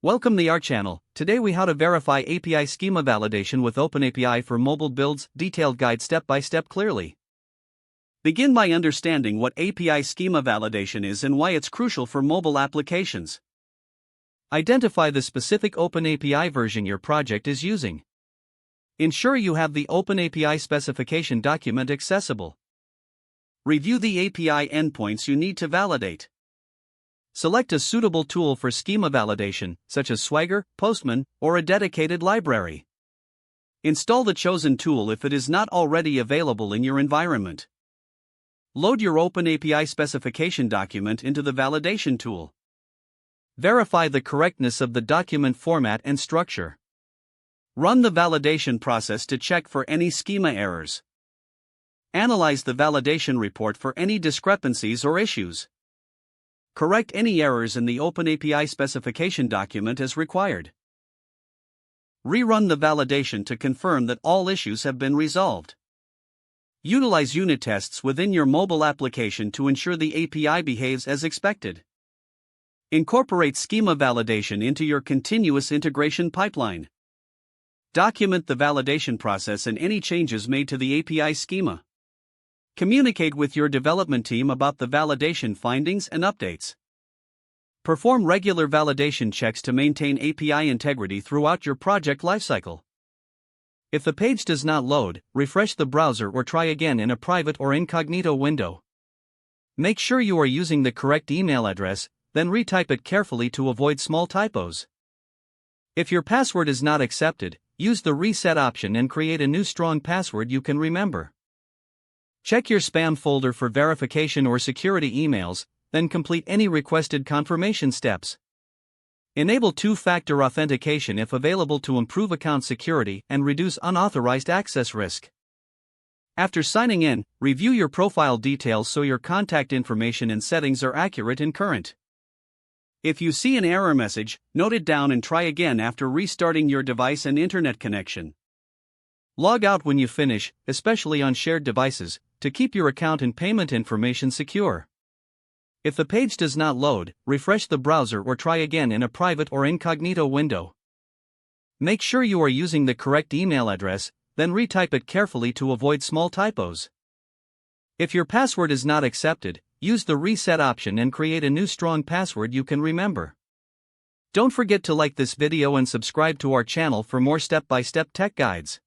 Welcome to our channel. Today we how to verify API schema validation with OpenAPI for mobile builds, detailed guide step by step clearly. Begin by understanding what API schema validation is and why it's crucial for mobile applications. Identify the specific OpenAPI version your project is using. Ensure you have the OpenAPI specification document accessible. Review the API endpoints you need to validate. Select a suitable tool for schema validation, such as Swagger, Postman, or a dedicated library. Install the chosen tool if it is not already available in your environment. Load your OpenAPI specification document into the validation tool. Verify the correctness of the document format and structure. Run the validation process to check for any schema errors. Analyze the validation report for any discrepancies or issues. Correct any errors in the OpenAPI specification document as required. Rerun the validation to confirm that all issues have been resolved. Utilize unit tests within your mobile application to ensure the API behaves as expected. Incorporate schema validation into your continuous integration pipeline. Document the validation process and any changes made to the API schema. Communicate with your development team about the validation findings and updates. Perform regular validation checks to maintain API integrity throughout your project lifecycle. If the page does not load, refresh the browser or try again in a private or incognito window. Make sure you are using the correct email address, then retype it carefully to avoid small typos. If your password is not accepted, use the reset option and create a new strong password you can remember. Check your spam folder for verification or security emails, then complete any requested confirmation steps. Enable two-factor authentication if available to improve account security and reduce unauthorized access risk. After signing in, review your profile details so your contact information and settings are accurate and current. If you see an error message, note it down and try again after restarting your device and internet connection. Log out when you finish, especially on shared devices, to keep your account and payment information secure. If the page does not load, refresh the browser or try again in a private or incognito window. Make sure you are using the correct email address, then retype it carefully to avoid small typos. If your password is not accepted, use the reset option and create a new strong password you can remember. Don't forget to like this video and subscribe to our channel for more step-by-step tech guides.